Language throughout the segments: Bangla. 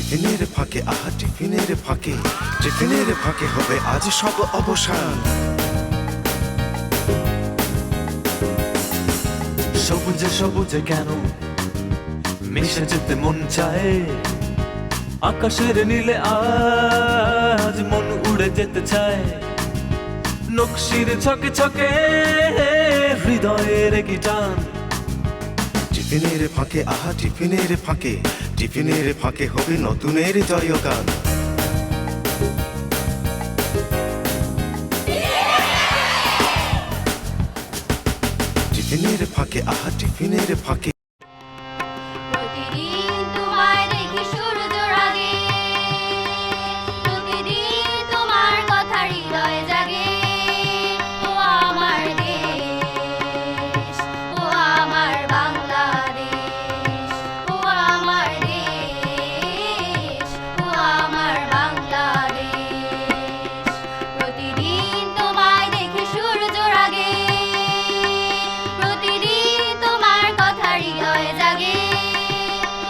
টিফিনের ফাঁকে আহা টিফিনের ফাঁকে হবে আজ সব অবসান। সবুজে সবুজে কেন মিশে যেতে মন চায়, আকাশের নীলে আজ মন উড়ে যেতে চায়। নকশির ছকে ছকে হৃদয়ের কি টান। টিফিনের ফাঁকে আহা টিফিনের ফাঁকে হবে নতুনের জয়গান। টিফিনের ফাঁকে আহা টিফিনের ফাঁকে প্রতিদিন তোমায় দেখি সূর্যের আগে, প্রতিদিন তোমার কথা হৃদয়ে জাগে। ও আমার দেশ, ও আমার বাংলাদেশ, ও আমার দেশ, ও আমার বাংলাদেশ। প্রতিদিন তোমায় দেখি সূর্যের আগে, প্রতিদিন তোমার কথা হৃদয়ে জাগে।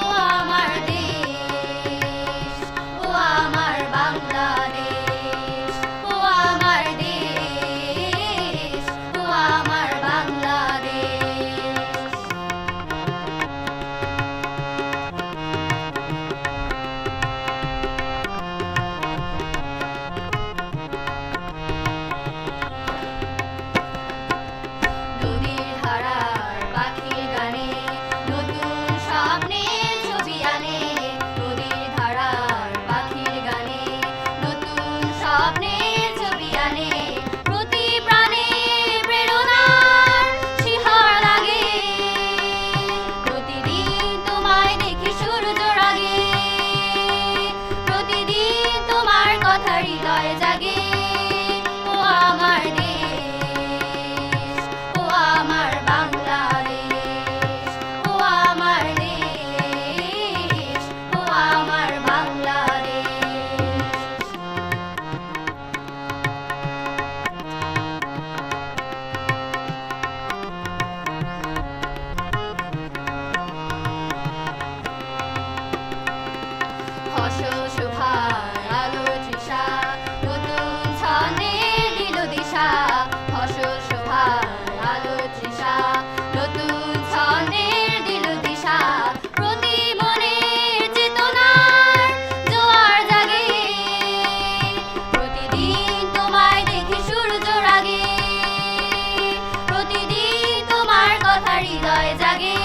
ও আমার দেশ, ও আমার বাংলাদেশ, ও আমার দেশ, ও আমার বাংলাদেশ। নদীর ধারার পাখির গানে নতুন স্বপ্নের ছবি আনে। নদীর ধারার পাখির গানে নতুন স্বপ্নের ছবি আনে। প্রতি প্রাণে প্রেরণার শিহর লাগে। প্রতিদিন তোমায় দেখি সূর্যের আগে, প্রতিদিন তোমার কথা হৃদয়ে জাগে। ও আমার দেশ, ও আমার বাংলাদেশ, ও আমার দেশ, ও আমার বাংলাদেশ। ফসল শোভার আলোর তৃষা নতুন ছন্দে দিল দিশা। ফসল শোভার আলোর তৃষা নতুন ছন্দে দিল দিশা। প্রতি মনের চেতনার জোয়ার জাগে। প্রতিদিন তোমায় দেখি সূর্যের আগে, প্রতিদিন তোমার কথা হৃদয়ে জাগে।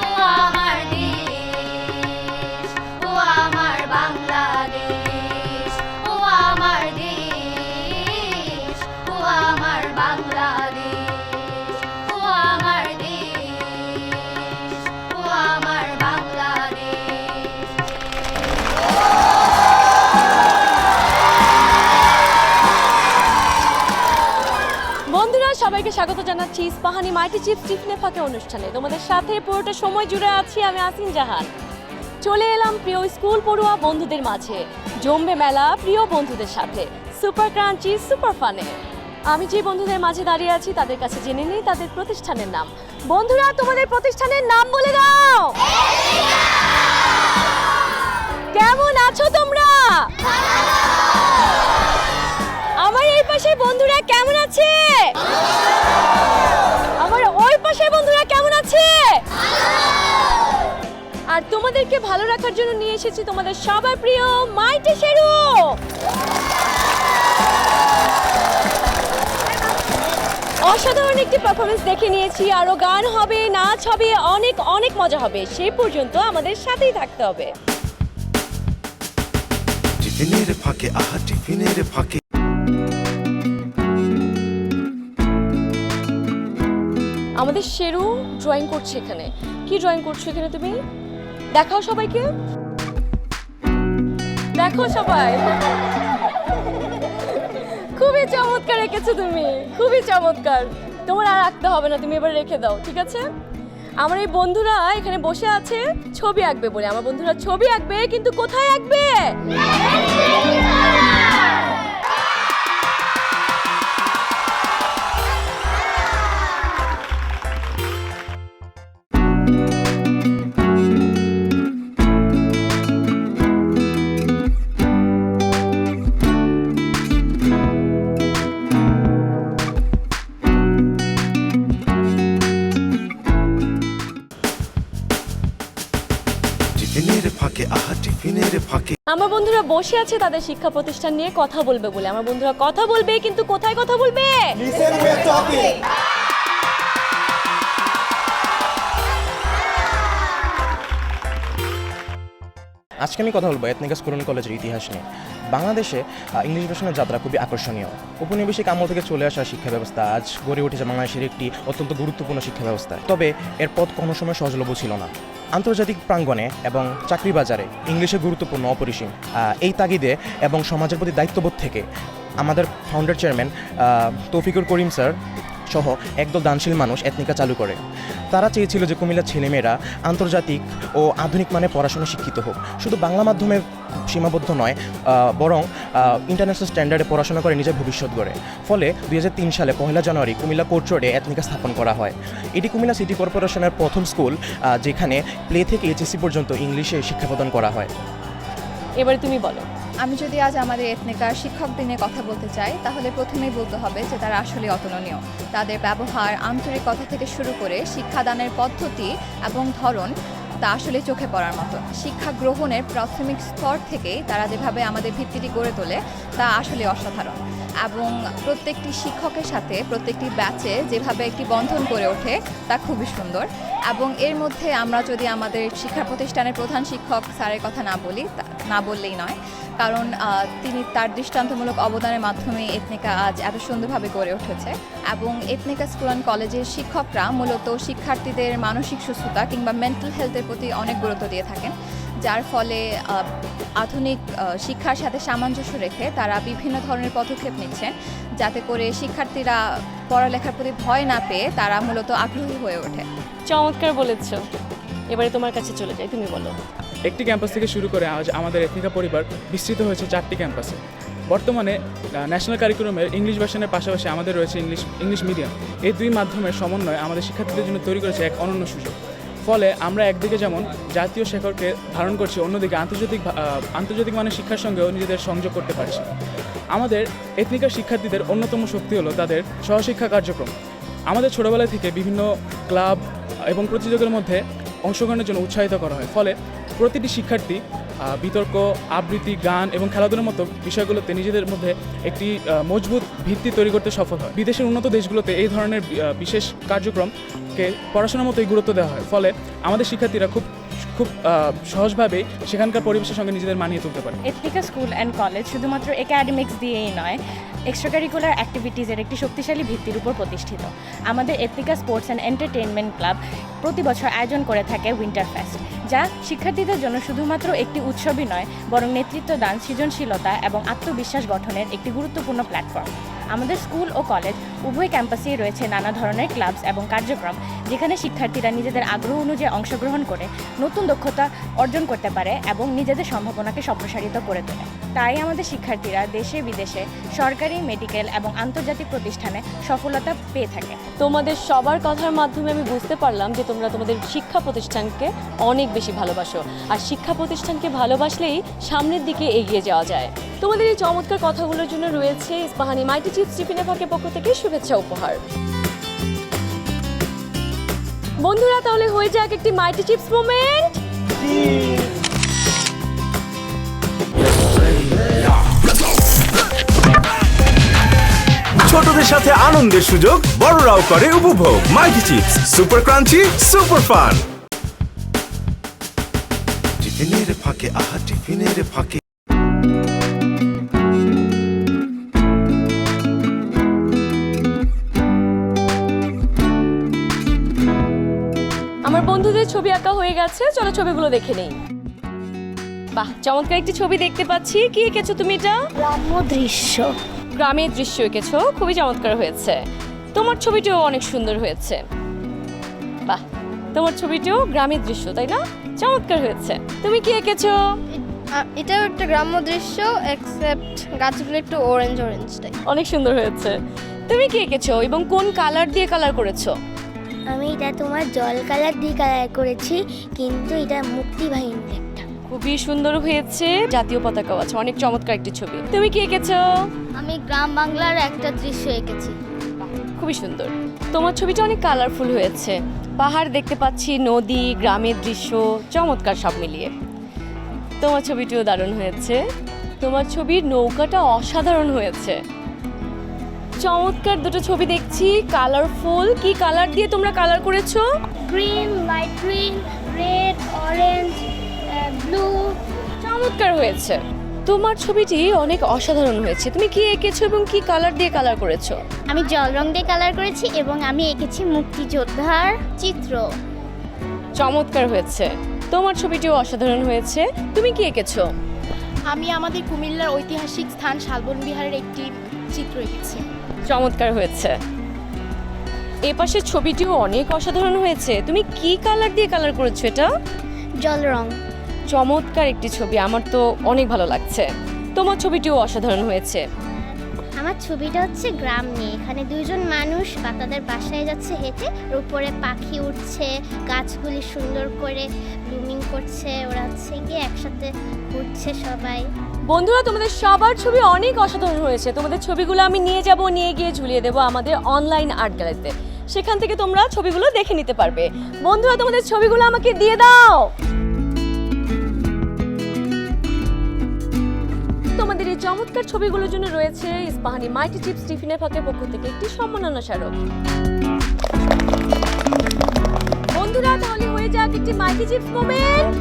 ও আমার দেশ, ও আমার বাংলাদেশ, ও আমার দেশ, ও আমার বাংলাদেশ, ও আমার দেশ, ও আমার বাংলাদেশ। বন্ধুরা, সবাইকে স্বাগত জানাচ্ছি ইস্পাহানি মাল্টি চিপস টিফিনের ফাঁকে অনুষ্ঠানে। তোমাদের সাথে পুরোটা সময় জুড়ে আছি আমি আসিন জাহান। চলে এলাম প্রিয় স্কুল পড়ুয়া বন্ধুদের মাঝে। জমবে মেলা প্রিয় বন্ধুদের সাথে, সুপার ক্রাঞ্চি সুপার ফানে। আমি যে বন্ধুদের মাঝে দাঁড়িয়ে আছি তাদের কাছে জেনে নিই তাদের প্রতিষ্ঠানের নাম। বন্ধুরা, তোমাদের প্রতিষ্ঠানের নাম বলে দাও। কেমন আছো তোমরা? আমার এই পাশে বন্ধুরা কেমন আছে? আমার ওই পাশে বন্ধুরা কেমন আছে? আর তোমাদেরকে ভালো রাখার জন্য নিয়ে এসেছি তোমাদের সবার প্রিয় মাইটি শেরু। অসাধারণ একটি পারফরমেন্স দেখে নিয়েছি, আরো গান হবে, নাচ হবে, অনেক অনেক মজা হবে। সেই পর্যন্ত আমাদের সাথেই থাকতে হবে। টিফিনের ফাঁকে আহা টিফিনের ফাঁকে আমাদের শেরু ড্রয়িং করছে এখানে। কি ড্রয়িং করছো এখানে তুমি? দেখাও সবাইকে, দেখো সবাই। খুবই চমৎকার এঁকেছো তুমি, খুবই চমৎকার। তোমার আর আঁকতে হবে না, তুমি এবার রেখে দাও, ঠিক আছে? আমার এই বন্ধুরা এখানে বসে আছে ছবি আঁকবে বলে। আমার বন্ধুরা ছবি আঁকবে, কিন্তু কোথায় আঁকবে? আহা টিফিনের ফাঁকে। আমার বন্ধুরা বসে আছে তাদের শিক্ষা প্রতিষ্ঠান নিয়ে কথা বলবে বলে। আমার বন্ধুরা কথা বলবে, কিন্তু কোথায় কথা বলবে? আজকে আমি কথা বলবো এথনিক স্কুল অ্যান্ড কলেজের ইতিহাস নিয়ে। বাংলাদেশে ইংলিশ ভাষণের যাত্রা খুবই আকর্ষণীয়। উপনিবেশিক আমল থেকে চলে আসা শিক্ষা ব্যবস্থা আজ গড়ে উঠেছে বাংলাদেশের একটি অত্যন্ত গুরুত্বপূর্ণ শিক্ষা ব্যবস্থা। তবে এর পথ কোনো সময় সহজলভ্য ছিল না। আন্তর্জাতিক প্রাঙ্গণে এবং চাকরি বাজারে ইংলিশের গুরুত্বপূর্ণ অপরিসীম। এই তাগিদে এবং সমাজের প্রতি দায়িত্ববোধ থেকে আমাদের ফাউন্ডার চেয়ারম্যান তৌফিকুল করিম স্যার সহ একদল দানশীল মানুষ এথনিকা চালু করে। তারা চেয়েছিল যে কুমিল্লার ছেলেমেয়েরা আন্তর্জাতিক ও আধুনিক মানে পড়াশোনা শিক্ষিত হোক, শুধু বাংলা মাধ্যমে সীমাবদ্ধ নয়, বরং ইন্টারন্যাশনাল স্ট্যান্ডার্ডে পড়াশোনা করে নিজের ভবিষ্যৎ গড়ে। ফলে 2003 সালে 1 জানুয়ারি কুমিল্লা কোর্ট রোডে এথনিকা স্থাপন করা হয়। এটি কুমিল্লা সিটি কর্পোরেশনের প্রথম স্কুল, যেখানে প্লে থেকে এইচএসসি পর্যন্ত ইংলিশে শিক্ষা প্রদান করা হয়। এবারে তুমি বলো। আমি যদি আজ আমাদের এথনিকার শিক্ষকদের নিয়ে কথা বলতে চাই, তাহলে প্রথমেই বলতে হবে যে তারা আসলে অতুলনীয়। তাদের ব্যবহার, আন্তরিকতা থেকে শুরু করে শিক্ষাদানের পদ্ধতি এবং ধরন তা আসলে চোখে পড়ার মতো। শিক্ষা গ্রহণের প্রাথমিক স্তর থেকেই তারা যেভাবে আমাদের ভিত্তিটি গড়ে তোলে তা আসলে অসাধারণ। এবং প্রত্যেকটি শিক্ষকের সাথে প্রত্যেকটি ব্যাচে যেভাবে একটি বন্ধন গড়ে ওঠে তা খুবই সুন্দর। এবং এর মধ্যে আমরা যদি আমাদের শিক্ষা প্রতিষ্ঠানের প্রধান শিক্ষক স্যারের কথা না বললেই নয়, কারণ তিনি তার দৃষ্টান্তমূলক অবদানের মাধ্যমে এথনিকা আজ এত সুন্দরভাবে গড়ে উঠেছে। এবং এথনিকা স্কুল অ্যান্ড কলেজের শিক্ষকরা মূলত শিক্ষার্থীদের মানসিক সুস্থতা কিংবা মেন্টাল হেলথের প্রতি অনেক গুরুত্ব দিয়ে থাকেন, যার ফলে আধুনিক শিক্ষার সাথে সামঞ্জস্য রেখে তারা বিভিন্ন ধরনের পদক্ষেপ নিচ্ছেন, যাতে করে শিক্ষার্থীরা পড়ালেখার প্রতি ভয় না পেয়ে তারা মূলত আগ্রহী হয়ে ওঠে। চমৎকার বলেছো। এবারে তোমার কাছে চলে যাই, তুমি বলো। একটি ক্যাম্পাস থেকে শুরু করে আজ আমাদের এথনিকা পরিবার বিস্তৃত হয়েছে 4টি ক্যাম্পাসে। বর্তমানে ন্যাশনাল কারিকুলামের ইংলিশ ভার্সনের পাশাপাশি আমাদের রয়েছে ইংলিশ মিডিয়াম। এই দুই মাধ্যমের সমন্বয় আমাদের শিক্ষার্থীদের জন্য তৈরি করেছে এক অনন্য সুযোগ। ফলে আমরা একদিকে যেমন জাতীয় শেখরকে ধারণ করছি, অন্যদিকে আন্তর্জাতিক মানের শিক্ষার সঙ্গেও নিজেদের সংযোগ করতে পারছি। আমাদের এথনিকার শিক্ষার্থীদের অন্যতম শক্তি হলো তাদের সহশিক্ষা কার্যক্রম। আমাদের ছোটোবেলা থেকে বিভিন্ন ক্লাব এবং প্রতিযোগের মধ্যে অংশগ্রহণের জন্য উৎসাহিত করা হয়। ফলে প্রতিটি শিক্ষার্থী বিতর্ক, আবৃত্তি, গান এবং খেলাধুলার মতো বিষয়গুলোতে নিজেদের মধ্যে একটি মজবুত ভিত্তি তৈরি করতে সফল হয়। বিদেশের উন্নত দেশগুলোতে এই ধরনের বিশেষ কার্যক্রমকে পড়াশোনার মতোই গুরুত্ব দেওয়া হয়। ফলে আমাদের শিক্ষার্থীরা খুব সহজভাবেই সেখানকার পরিবেশের সঙ্গে নিজেদের মানিয়ে তুলতে পারে। এথনিকা স্কুল অ্যান্ড কলেজ শুধুমাত্র একাডেমিক্স দিয়েই নয়, এক্সট্রা কারিকুলার অ্যাক্টিভিটিসের একটি শক্তিশালী ভিত্তির উপর প্রতিষ্ঠিত। আমাদের এথনিকা স্পোর্টস অ্যান্ড এন্টারটেইনমেন্ট ক্লাব প্রতি বছর আয়োজন করে থাকে উইন্টার ফেস্ট, যা শিক্ষার্থীদের জন্য শুধুমাত্র একটি উৎসবই নয়, বরং নেতৃত্ব দান, সৃজনশীলতা এবং আত্মবিশ্বাস গঠনের একটি গুরুত্বপূর্ণ প্ল্যাটফর্ম। আমাদের স্কুল ও কলেজ উভয় ক্যাম্পাসেই রয়েছে নানা ধরনের ক্লাবস এবং কার্যক্রম, যেখানে শিক্ষার্থীরা নিজেদের আগ্রহ অনুযায়ী অংশগ্রহণ করে নতুন দক্ষতা অর্জন করতে পারে এবং নিজেদের সম্ভাবনাকে সম্প্রসারিত করে তোলে। তাই আমাদের শিক্ষার্থীরা দেশে বিদেশে সরকারি, মেডিকেল এবং আন্তর্জাতিক প্রতিষ্ঠানে সফলতা পেয়ে থাকে। তোমাদের সবার কথার মাধ্যমে আমি বুঝতে পারলাম যে তোমরা তোমাদের শিক্ষা প্রতিষ্ঠানকে অনেক বেশি ভালোবাসো, আর শিক্ষা প্রতিষ্ঠানকে ভালোবাসলেই সামনের দিকে এগিয়ে যাওয়া যায়। তোমাদের এই চমৎকার কথাগুলোর জন্য রয়েছে ইস্পাহানি মাইটি চিপস টিফিনের ফাঁকের পক্ষ থেকে শুভেচ্ছা উপহার। বন্ধুরা, তাহলে হয়ে যাক একটি মাইটি চিপস মোমেন্ট। ছোটদের সাথে আনন্দের সুযোগ, বড়রাও করে উপভোগ। Mighty chips, super crunchy, super fun. টিফিনের ফাঁকে আহা টিফিনের ফাঁকে। আমার বন্ধুদের ছবি আঁকা হয়ে গেছে, চলো ছবিগুলো দেখে নেই। বাহ, চমৎকার একটি ছবি দেখতে পাচ্ছি। কি এঁকেছো তুমি? এটা গ্রাম্য দৃশ্য। গ্রামের দৃশ্য এঁকেছো, খুবই চমৎকার হয়েছে। তোমার ছবিটিও অনেক সুন্দর হয়েছে। বাহ, তোমার ছবিটিও গ্রামের দৃশ্য, তাই না? চমৎকার হয়েছে। তুমি কি এঁকেছো? এটাও একটা গ্রাম্য দৃশ্য, এক্সেপ্ট গাছগুলো একটু অরেঞ্জ টাইপ। অনেক সুন্দর হয়েছে। তুমি কি এঁকেছো এবং কোন কালার দিয়ে কালার করেছো? আমি এটা তোমার জল কালার দিয়ে কালার করেছি, কিন্তু এটা মুক্তিবাহিনী একটা। খুবই সুন্দর হয়েছে। জাতীয় পতাকাও আছে, অনেক চমৎকার একটি ছবি। তুমি কি এঁকেছো? আমি গ্রাম বাংলার একটা দৃশ্য এঁকেছি। খুবই সুন্দর। তোমার ছবিটা অনেক কালারফুল হয়েছে। পাহাড় দেখতে পাচ্ছি, নদী, গ্রামের দৃশ্য, চমৎকার সব মিলিয়ে। তোমার ছবিটিও দারুণ হয়েছে। তোমার ছবির নৌকাটা অসাধারণ হয়েছে। চমৎকার দুটো ছবি দেখছি, কালারফুল। কি কালার দিয়ে তোমরা কালার করেছো? Green, light green, red, orange, blue. চমৎকার হয়েছে। তোমার ছবিটি অনেক অসাধারণ হয়েছে। তুমি কি এঁকেছো এবং কি কালার দিয়ে কালার করেছো? আমি জল রং দিয়ে কালার করেছি এবং আমি এঁকেছি মুক্তিযোদ্ধার চিত্র। চমৎকার হয়েছে। তোমার ছবিটিও অসাধারণ হয়েছে। তুমি কি এঁকেছো? আমি আমাদের কুমিল্লার ঐতিহাসিক স্থান শালবন বিহারের একটি চিত্র এঁকেছি। চমৎকার হয়েছে। এ পাশের ছবিটিও অনেক অসাধারণ হয়েছে। তুমি কি কালার দিয়ে কালার করেছো এটা? জল রং। চমৎকার একটি ছবি, আমার তো অনেক ভালো লাগছে। তোমার ছবিটিও অসাধারণ হয়েছে। আমার ছবিটা হচ্ছে গ্রাম নিয়ে। এখানে দুজন মানুষ বা তাদের বাসায় যাচ্ছে হেঁটে, উপরে পাখি উঠছে, গাছগুলি সুন্দর করে ব্লুমিং করছে, ওরা হচ্ছে গিয়ে একসাথে ঘুরছে সবাই। বন্ধুরা, তোমাদের সবার ছবি অনেক অসাধারণ হয়েছে। তোমাদের ছবিগুলো আমি নিয়ে গিয়ে ঝুলিয়ে দেবো আমাদের অনলাইন আর্ট গ্যালারিতে। সেখান থেকে তোমরা ছবিগুলো দেখে নিতে পারবে। বন্ধুরা, তোমাদের ছবিগুলো আমাকে দিয়ে দাও। তোমাদের এই চমৎকার ছবিগুলোর জন্য রয়েছে ইস্পাহানি মাইটি চিপস টিফিনের ফাঁকের পক্ষ থেকে একটি সম্মাননা স্মারক। বন্ধুরা, তাহলে হয়ে যাক একটি মাইটি চিপস মোমেন্ট।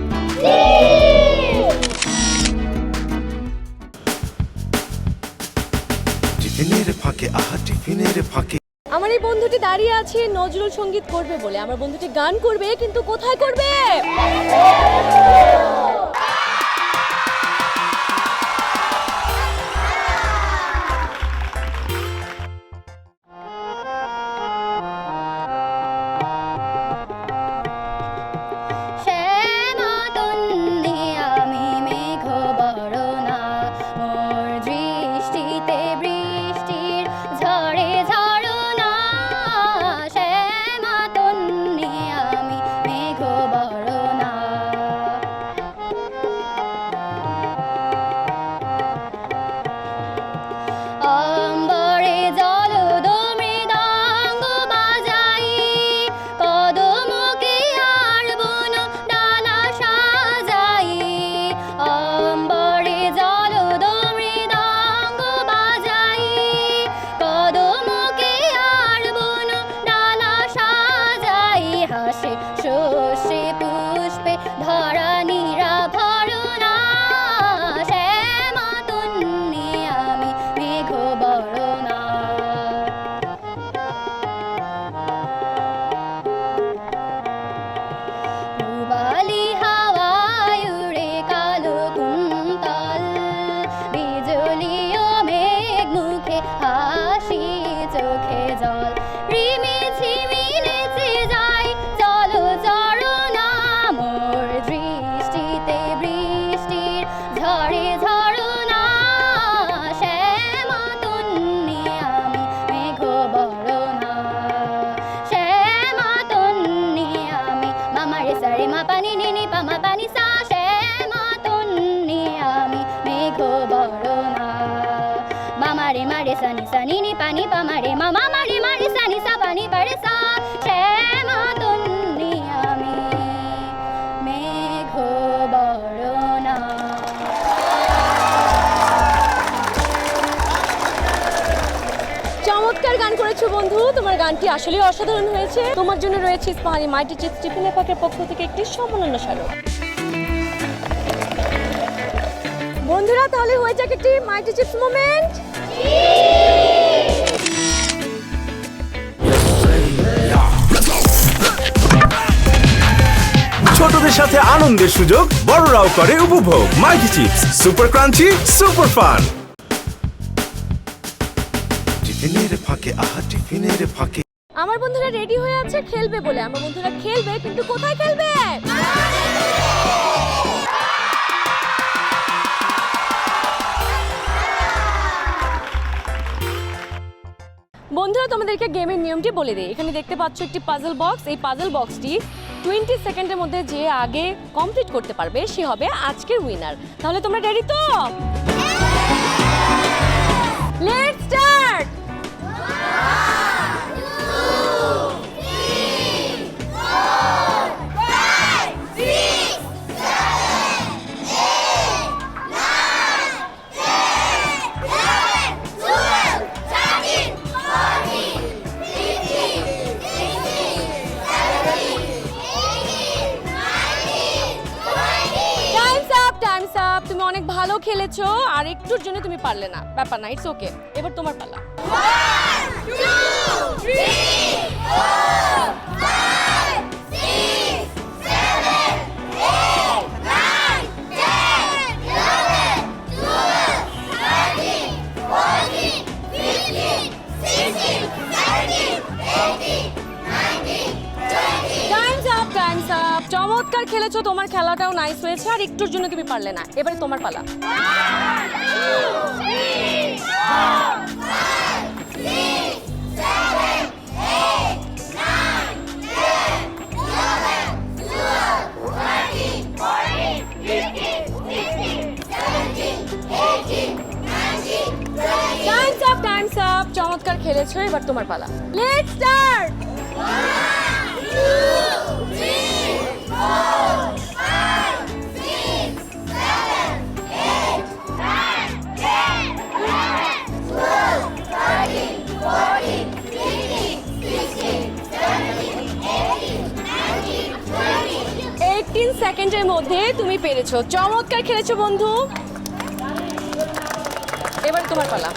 টিফিনের ফাঁকে, আহা টিফিনের ফাঁকে। আমার এই বন্ধুটি দাঁড়িয়ে আছে নজরুল সঙ্গীত করবে বলে। আমার বন্ধুটি গান করবে, কিন্তু কোথায় করবে? Sani sani ni pani pa mare mama mare mare sani sa pani pare sa shema tunni ami megho borona। চমৎকার গান করেছো বন্ধু, তোমার গানটি আসলেই অসাধারণ হয়েছে। তোমার জন্য রয়েছে ইস্পাহানি মাইটি চিপস টিফিনের ফাঁকের পক্ষ থেকে একটি সম্মাননা স্মারক। বন্ধুরা, তাহলে হয়ে যাক একটি মাইটি চিপস মোমেন্ট। ছোটদের সাথে আনন্দের সুযোগ, বড়রাও করে উপভোগ। Mighty chips, super crunchy, super fun. টিফিনের ফাঁকে, আহা টিফিনের ফাঁকে। আমার বন্ধুরা রেডি হয়ে আছে খেলবে বলে। আমার বন্ধুরা খেলবে, কিন্তু কোথায় খেলবে? বন্ধুরা, তোমাদেরকে গেমের নিয়মটি বলে দিই। এখানে দেখতে পাচ্ছ একটি পাজল বক্স। এই পাজল বক্সটি 20 সেকেন্ডের মধ্যে যে আগে কমপ্লিট করতে পারবে সে হবে আজকের উইনার। তাহলে তোমরা রেডি তো? Let's start. অনেক ভালো খেলেছো, আর একটুর জন্য তুমি পারলে না, ব্যাপার না, ইটস ওকে। এবার তোমার পালা। Times up. চমৎকার খেলেছো, তোমার খেলাটাও নাইস হয়েছে, আর একটুর জন্য তুমি পারলে না। এবারে তোমার পালা। Times up. চমৎকার খেলেছো, এবার তোমার পালা। Let's start. সেকেন্ডের মধ্যে তুমি পেরেছো, চমৎকার খেলেছো বন্ধু। এবার তোমার পালা।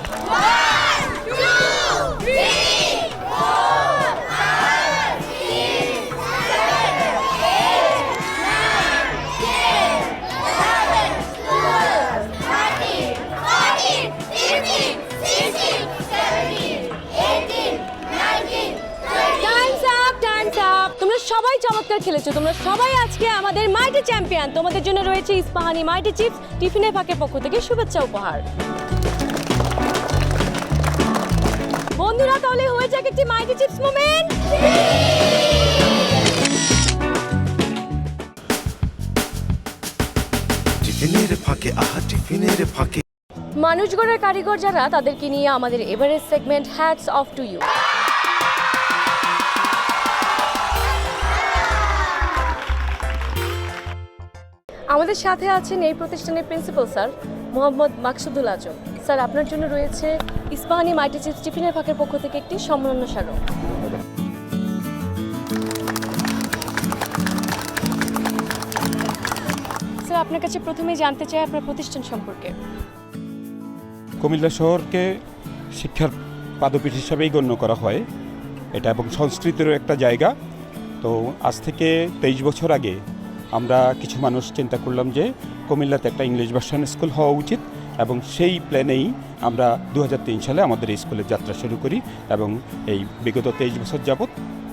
তোমরা সবাই চমৎকার খেলেছো, তোমরা সবাই আজকে আমাদের মাইটি চ্যাম্পিয়ন। তোমাদের জন্য রয়েছে ইস্পাহানি মাইটি চিপস টিফিনের ফাঁকের পক্ষ থেকে শুভেচ্ছা উপহার। বন্ধুরা, তাহলে হয়ে যাক একটি মাইটি চিপস মোমেন্ট। টিফিনের ফাঁকে, আহা টিফিনের ফাঁকে। মানুষ গড়ার কারিগর যারা, তাদেরকে নিয়ে আমাদের Everest segment hats off to you. আমাদের সাথে আছেন এই প্রতিষ্ঠানের principal sir Mohammad Maksudul Azam. Sir, আপনার জন্য রয়েছে ইস্পাহানি মাইটি চিপস টিফিনের ফাঁকের পক্ষ থেকে একটি সম্মাননা স্মারক। স্যার, আপনার কাছে প্রথমেই জানতে চাই আপনার প্রতিষ্ঠান সম্পর্কে। কুমিল্লা শহরকে শিক্ষার পাদপীঠ হিসাবেই গণ্য করা হয় এটা, এবং সংস্কৃতিরও একটা জায়গা। তো আজ থেকে 23 বছর আগে আমরা কিছু মানুষ চিন্তা করলাম যে কুমিল্লাতে একটা ইংলিশ ভার্সন স্কুল হওয়া উচিত, এবং সেই প্ল্যানেই আমরা 2003 সালে আমাদের এই স্কুলের যাত্রা শুরু করি, এবং এই বিগত 23 বছর যাবৎ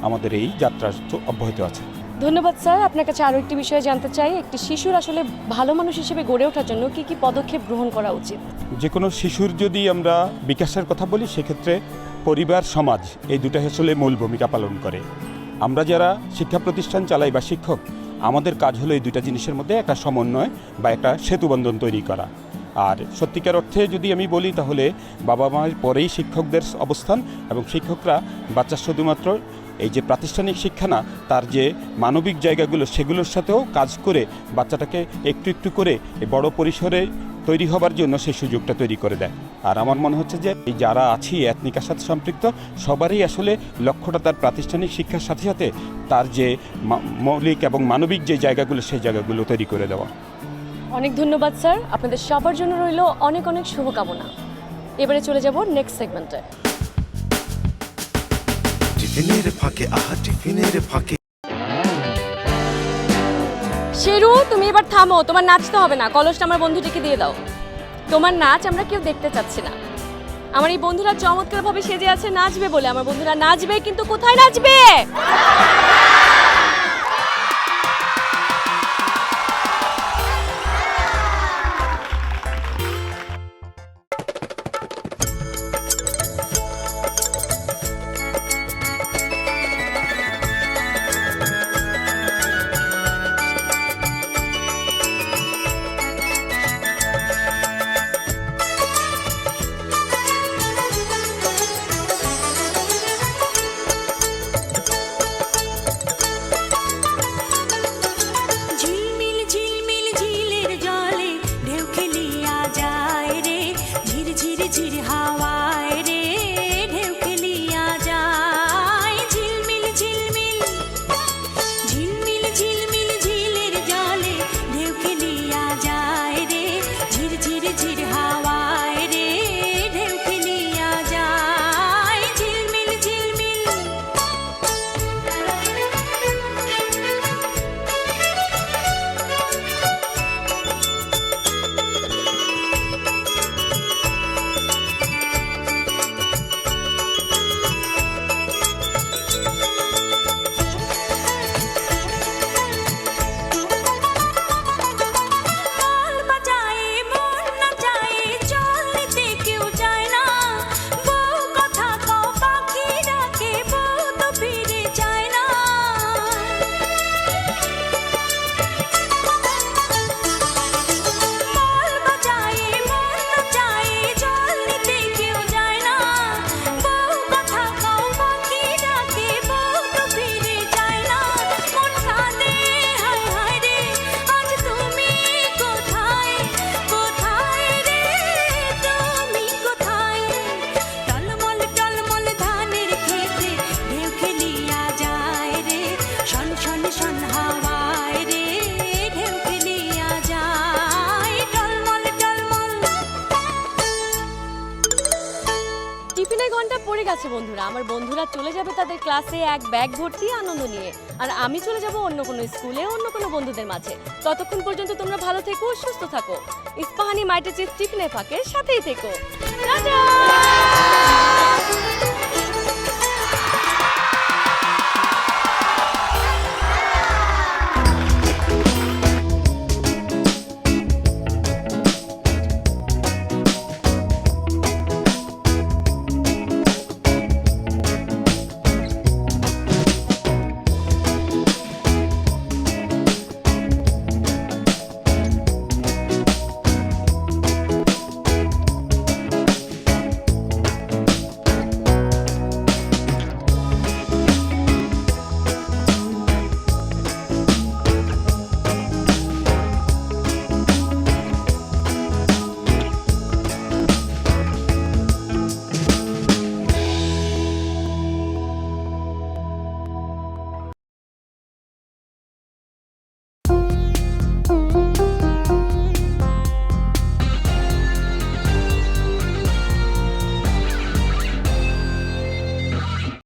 আমাদের এই যাত্রা অব্যাহত আছে। ধন্যবাদ স্যার। আপনার কাছে আরও একটি বিষয়ে জানতে চাই, একটি শিশুর আসলে ভালো মানুষ হিসেবে গড়ে ওঠার জন্য কি কি পদক্ষেপ গ্রহণ করা উচিত? যে কোনো শিশুর যদি আমরা বিকাশের কথা বলি, সেক্ষেত্রে পরিবার সমাজ এই দুটো আসলে মূল ভূমিকা পালন করে। আমরা যারা শিক্ষা প্রতিষ্ঠান চালাই বা শিক্ষক, আমাদের কাজ হলো এই দুটা জিনিসের মধ্যে একটা সমন্বয় বা একটা সেতুবন্ধন তৈরি করা। আর সত্যিকার অর্থে যদি আমি বলি, তাহলে বাবা মায়ের পরেই শিক্ষকদের অবস্থান, এবং শিক্ষকরা বাচ্চা শুধুমাত্র এই যে প্রাতিষ্ঠানিক শিক্ষা না, তার যে মানবিক জায়গাগুলো সেগুলোর সাথেও কাজ করে বাচ্চাটাকে একটু একটু করে বড় পরিসরে তৈরি হবার জন্য সেই সুযোগটা তৈরি করে দেয়। আর আমার মনে হচ্ছে যে এই যারা আছি এথনিকার সাথে সম্পৃক্ত, সবারই আসলে লক্ষ্যটা তার প্রাতিষ্ঠানিক শিক্ষার সাথে সাথে তার যে মৌলিক এবং মানবিক যে জায়গাগুলো, সেই জায়গাগুলো তৈরি করে দেওয়া। অনেক ধন্যবাদ স্যার, আপনাদের সবার জন্য রইল অনেক অনেক শুভকামনা। এবারে চলে যাব নেক্সট সেগমেন্টে। টিফিনের ফাঁকে, আহা টিফিনের ফাঁকে। শেরু, তুমি এবার থামো, তোমার নাচতে হবে না, কলসটা আমার বন্ধুটিকে দিয়ে দাও। তোমার নাচ আমরা কেউ দেখতে চাচ্ছি না। আমার এই বন্ধুরা চমৎকারভাবে সেজে আছে নাচবে বলে। আমার বন্ধুরা নাচবে, কিন্তু কোথায় নাচবে? ঝিরি ঝিরি হাওয়ায় রে ঢেউ খেলিয়া যায় ঝিলমিল ঝিলমিল। তাল বাজায় মন নাচায় চল নিতে কেউ যায় না বউ কথা কও পাখি ডাকে বউ তো ফিরে যায় না। তাল বাজায় মন নাচায় চল নিতে কেউ যায় না বউ কথা কও পাখি ডাকে বউ তো ফিরে যায় না। মন কাঁদে হায় হায় রে আজ তুমি কোথায় কোথায় রে তুমি কোথায়। টলমল টলমল ধানের খেতে ঢেউ খেলিয়া যায় রে শন শন শন হাওয়ায় রে ঢেউ খেলিয়া যায় টলমল টলমল। টিফিনের ঘন্টা পড়ে গেছে বন্ধুরা, আমার বন্ধুরা চলে যাবে তাদের ক্লাসে এক ব্যাগ ভর্তি আনন্দ নিয়ে, আর আমি চলে যাব অন্য কোনো স্কুলে অন্য কোনো বন্ধুদের মাঝে। ততক্ষণ পর্যন্ত তোমরা ভালো থেকো, সুস্থ থাকো। ইস্পাহানি মাইটি চিপস টিফিনের ফাঁকে সাথেই থেকো। টাটা।